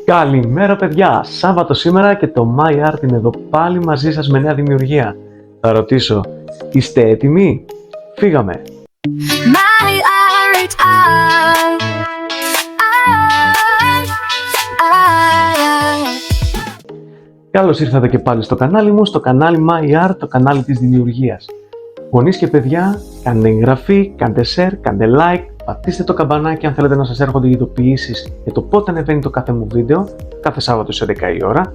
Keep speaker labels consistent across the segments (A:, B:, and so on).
A: Καλημέρα παιδιά, Σάββατο σήμερα και το MyArt είναι εδώ πάλι μαζί σας με νέα δημιουργία. Θα ρωτήσω, είστε έτοιμοι? Φύγαμε! Καλώς ήρθατε και πάλι στο κανάλι μου, στο κανάλι MyArt, το κανάλι της δημιουργίας. Γονείς και παιδιά, κάντε εγγραφή, κάντε share, κάντε like, πατήστε το καμπανάκι αν θέλετε να σας έρχονται ειδοποιήσεις για το πότε ανεβαίνει το κάθε μου βίντεο, κάθε Σάββατο σε 10 η ώρα.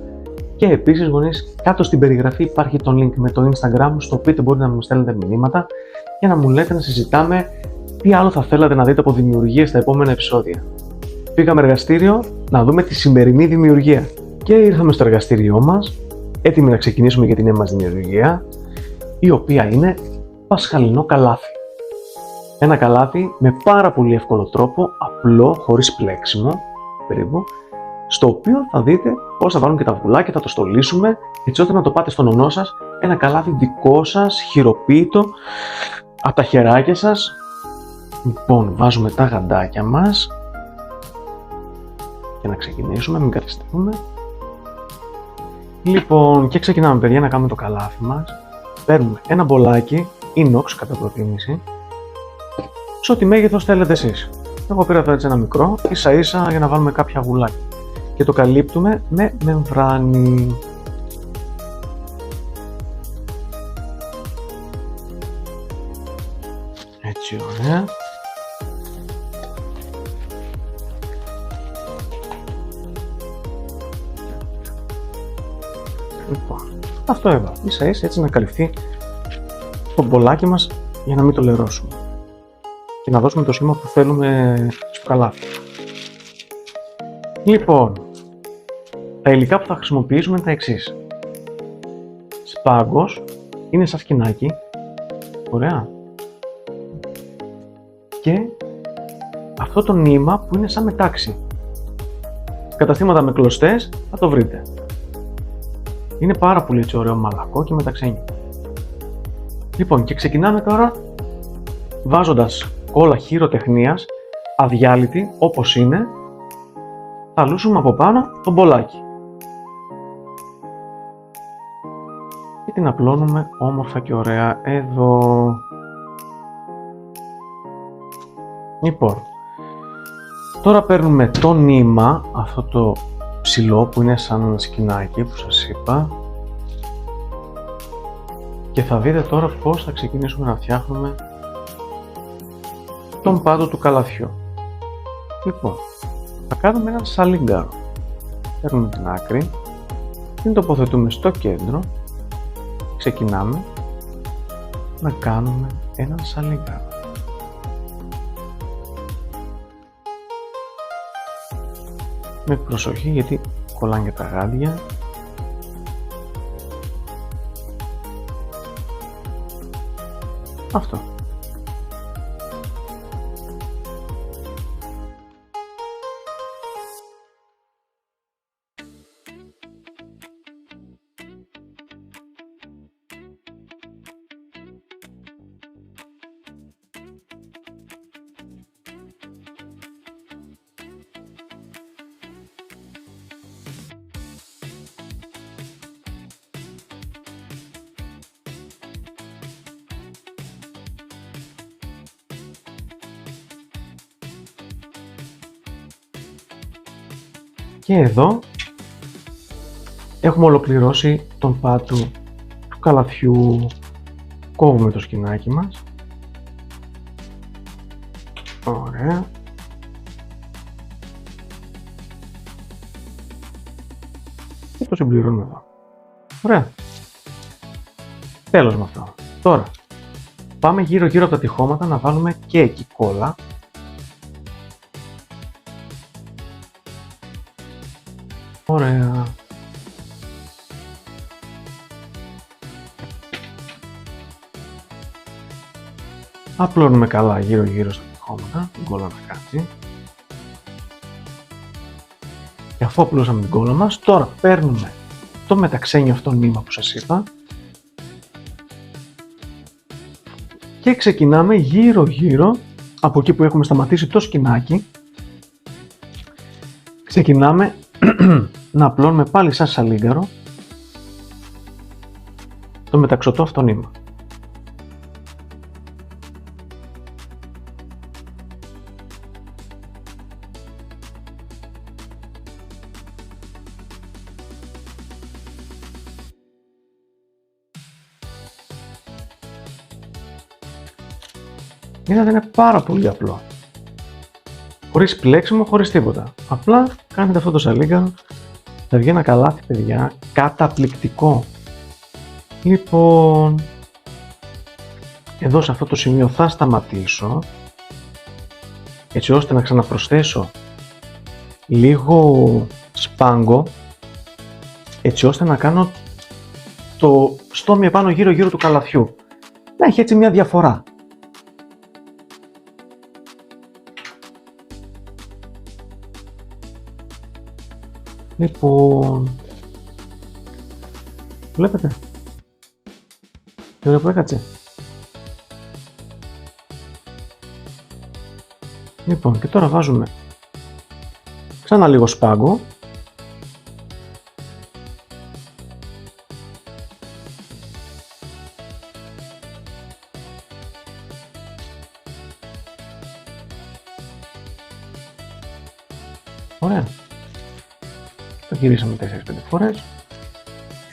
A: Και επίσης γονείς, κάτω στην περιγραφή υπάρχει το link με το Instagram μου, στο οποίο μπορείτε να μου στέλνετε μηνύματα για να μου λέτε να συζητάμε τι άλλο θα θέλατε να δείτε από δημιουργίες στα επόμενα επεισόδια. Πήγαμε εργαστήριο να δούμε τη σημερινή δημιουργία. Και ήρθαμε στο εργαστήριό μας, έτοιμοι να ξεκινήσουμε για την νέα μας δημιουργία, η οποία είναι πασχαλινό καλάθι. Ένα καλάθι με πάρα πολύ εύκολο τρόπο, απλό, χωρίς πλέξιμο, περίπου, στο οποίο θα δείτε πώς θα βάλουμε και τα βουλάκια, θα το στολίσουμε, έτσι ώστε να το πάτε στον ονό σας, ένα καλάθι δικό σας, χειροποίητο, από τα χεράκια σας. Λοιπόν, βάζουμε τα γαντάκια μας και να ξεκινήσουμε, μην καθυστερούμε. Λοιπόν, και ξεκινάμε παιδιά να κάνουμε το καλάθι μας. Παίρνουμε ένα μπολάκι, inox κατά προτίμηση, σε ό,τι μέγεθος θέλετε εσείς. Εγώ πήρα τώρα έτσι ένα μικρό, ίσα ίσα για να βάλουμε κάποια βουλάκια. Και το καλύπτουμε με μεμβράνη. Έτσι ωραία. Λοιπόν, αυτό έβαλα, ίσα ίσα έτσι να καλυφθεί το μπολάκι μας για να μην το λερώσουμε και να δώσουμε το σήμα που θέλουμε στο καλάθι. Λοιπόν, τα υλικά που θα χρησιμοποιήσουμε είναι τα εξής. Σπάγκος, είναι σαν σκηνάκι, ωραία, και αυτό το νήμα που είναι σαν μετάξι. Καταστήματα με κλωστές θα το βρείτε. Είναι πάρα πολύ έτσι ωραίο, μαλακό και μεταξένιο. Λοιπόν, και ξεκινάμε τώρα βάζοντας κόλλα χειροτεχνίας, αδιάλειτη όπως είναι, θα λούσουμε από πάνω το μπολάκι. Και την απλώνουμε όμορφα και ωραία εδώ. Λοιπόν, τώρα παίρνουμε το νήμα, αυτό το ψηλό που είναι σαν σκηνάκι που σας είπα, και θα δείτε τώρα πώς θα ξεκινήσουμε να φτιάχνουμε τον πάτο του καλαθιού. Λοιπόν, θα κάνουμε έναν σαλίγκαρο. Παίρνουμε την άκρη, την τοποθετούμε στο κέντρο, ξεκινάμε να κάνουμε έναν σαλίγκαρο. Με προσοχή γιατί κολλάνε και τα γάντια. Αυτό. Και εδώ έχουμε ολοκληρώσει τον πάτο του καλαθιού. Κόβουμε το σκηνάκι μας. Ωραία. Και το συμπληρώνουμε εδώ. Ωραία. Τέλος με αυτό. Τώρα πάμε γύρω γύρω από τα τυχώματα να βάλουμε και εκεί κόλλα. Ωραία. Απλώνουμε καλά γύρω γύρω στα τυχώματα, την κόλλα να κάτσει. Και αφού απλώσαμε την κόλλα μας, τώρα παίρνουμε το μεταξένιο αυτό νήμα που σας είπα και ξεκινάμε γύρω γύρω από εκεί που έχουμε σταματήσει το σκηνάκι. Ξεκινάμε να απλώνουμε πάλι σαν σαλίγκαρο το μεταξωτό αυτό νήμα. Είδατε, είναι πάρα πολύ απλό. Χωρίς πλέξιμο, χωρίς τίποτα. Απλά κάνετε αυτό το σαλίγκαρο, θα βγει ένα καλάθι, παιδιά, καταπληκτικό. Λοιπόν, εδώ σε αυτό το σημείο θα σταματήσω, έτσι ώστε να ξαναπροσθέσω λίγο σπάγκο, έτσι ώστε να κάνω το στόμι επάνω γύρω του καλαθιού. Να έχει έτσι μια διαφορά. Λοιπόν, βλέπετε, τι ωραία που έκατσε. Λοιπόν, και τώρα βάζουμε ξανά λίγο σπάγκο. Ωραία. Το γυρίσαμε 4-5 φορές.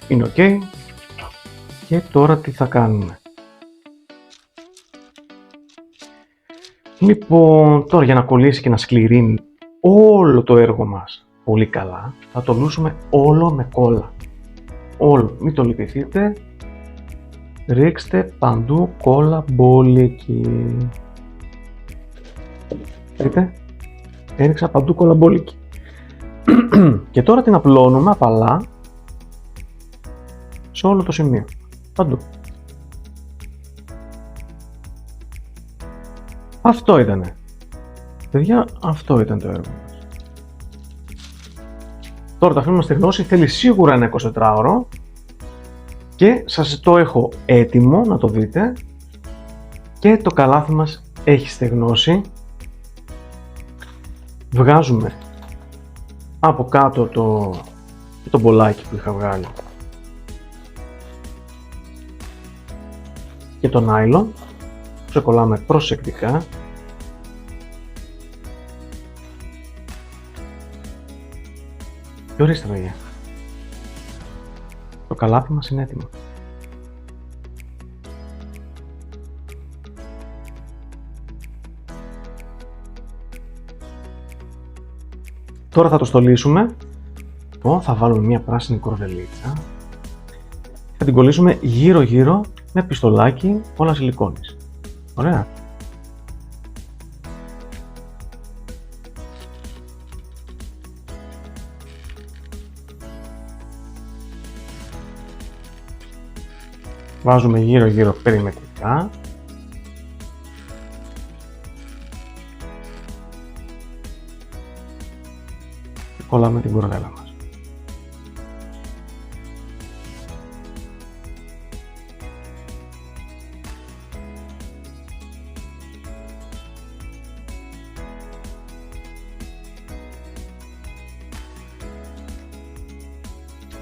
A: Είναι ok. Και τώρα τι θα κάνουμε. Λοιπόν, τώρα για να κολλήσει και να σκληρύνει όλο το έργο μας πολύ καλά, θα το λούσουμε όλο με κόλλα. Όλο. Μην το λυπηθείτε. Ρίξτε παντού κόλλα μπόλικη. Δείτε. Έριξα παντού κόλλα μπόλικη. Και τώρα την απλώνουμε απαλά σε όλο το σημείο. Παντού. Αυτό ήτανε. Παιδιά, αυτό ήταν το έργο μας. Τώρα το αφήνουμε να στεγνώσει. Θέλει σίγουρα ένα 24ωρο. Και σας το έχω έτοιμο να το δείτε. Και το καλάθι μας έχει στεγνώσει. Βγάζουμε από κάτω το μπολάκι που είχα βγάλει και το νάιλον. Ξεκολλάμε προσεκτικά. Και ορίστε, παιδιά, το καλάθι μας είναι έτοιμο. Τώρα θα το στολίσουμε. Θα βάλουμε μια πράσινη κορδελίτσα. Θα την κολλήσουμε γύρω-γύρω με πιστολάκι όλα σιλικόνης. Ωραία. Βάζουμε γύρω-γύρω περιμετρικά. Και κολλάμε την κορδέλα μας.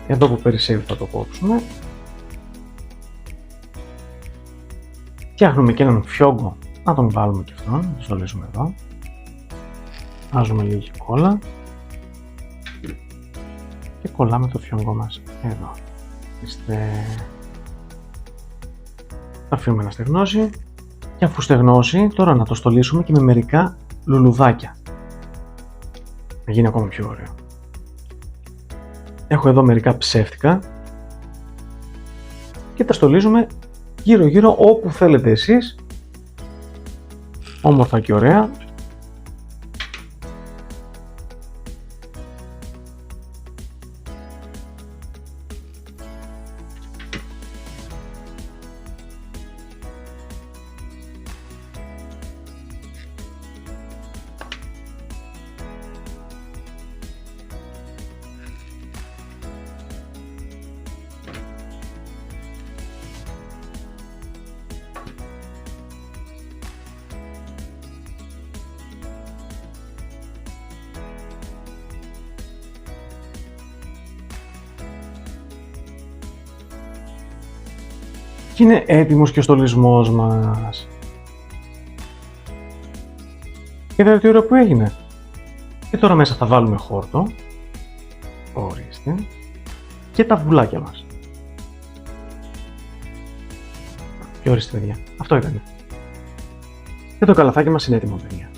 A: Εδώ που περισσεύει θα το κόψουμε. Φτιάχνουμε και έναν φιόγκο, να τον βάλουμε και αυτόν, να το στολίσουμε εδώ. Βάζουμε λίγη κόλλα και κολλάμε το φιόγκο μας εδώ. Θα αφήνουμε να στεγνώσει και αφού στεγνώσει τώρα να το στολίσουμε και με μερικά λουλουδάκια. Να γίνει ακόμα πιο ωραίο. Έχω εδώ μερικά ψεύτικα και τα στολίζουμε γύρω-γύρω όπου θέλετε εσείς, όμορφα και ωραία. Και είναι έτοιμος και ο στολισμός μας. Είδατε τι ωραίο που έγινε. Και τώρα μέσα θα βάλουμε χόρτο. Ορίστε. Και τα βουλάκια μας. Και ορίστε, παιδιά. Αυτό ήταν. Και το καλαθάκι μας είναι έτοιμο, παιδιά.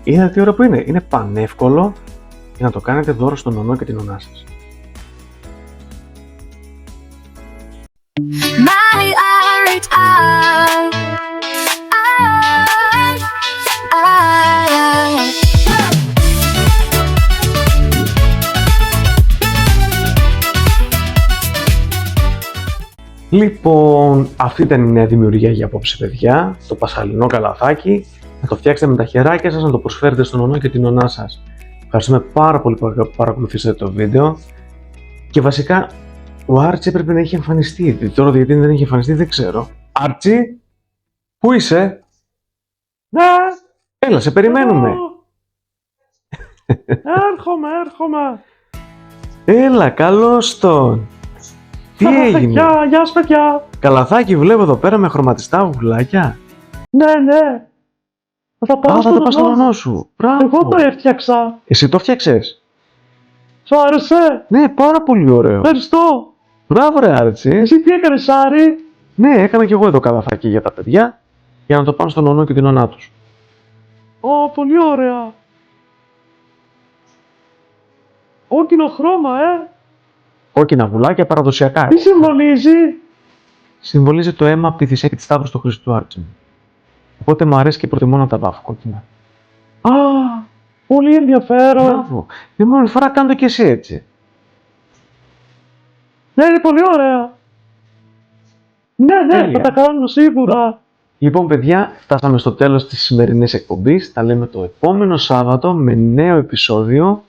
A: Είδατε τι ωραίο που είναι. Είναι πανεύκολο για να το κάνετε δώρο στον νονό και την νονά σας. Λοιπόν, αυτή ήταν η νέα δημιουργία για απόψε, παιδιά. Το πασχαλινό καλαθάκι. Να το φτιάξετε με τα χεράκια σας, να το προσφέρετε στον νονό και την νονά σας. Ευχαριστούμε πάρα πολύ που παρακολουθήσατε το βίντεο. Και βασικά, ο Άρτσι έπρεπε να είχε εμφανιστεί. Τώρα γιατί δεν είχε εμφανιστεί δεν ξέρω. Άρτσι, πού είσαι?
B: Ναι.
A: Έλα, σε περιμένουμε.
B: Έρχομαι.
A: Έλα, καλώς τον. Τι έγινε?
B: Γεια σας, παιδιά.
A: Καλαθάκι βλέπω εδώ πέρα με χρωματιστά βουλάκια.
B: Ναι. Θα τα πάω
A: θα πας στον νονό σου. Μπράβο.
B: Εγώ το έφτιαξα.
A: Εσύ το φτιάξες?
B: Σου άρεσε?
A: Ναι, πάρα πολύ ωραίο.
B: Ευχαριστώ.
A: Μπράβο ρε Άρτσι.
B: Εσύ τι έκανες, Άρη?
A: Ναι, έκανα κι εγώ εδώ καλαθάκι για τα παιδιά, για να το πάνε στον νονό και την νονά τους.
B: Πολύ ωραία. Όκινο χρώμα,
A: Κόκκινα βουλάκια παραδοσιακά.
B: Τι συμβολίζει?
A: Συμβολίζει το αίμα από τη θυσία και τη σταύρωση του Χριστού, Άρτσι μου. Οπότε μου αρέσει και προτιμώ να τα βάφω κόκκινα.
B: Πολύ ενδιαφέρον.
A: Μπράβο. Την μόνη φορά κάνω το κι εσύ έτσι.
B: Ναι, είναι πολύ ωραία. Ναι,
A: Τέλεια.
B: θα τα κάνω σίγουρα.
A: Λοιπόν, παιδιά, φτάσαμε στο τέλος της σημερινής εκπομπής. Τα λέμε το επόμενο Σάββατο με νέο επεισόδιο.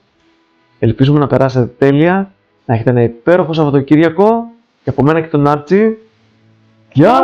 A: Ελπίζουμε να περάσετε τέλεια, να έχετε ένα υπέροχο Σαββατοκύριακο και από μένα και τον Άρτσι. Γεια!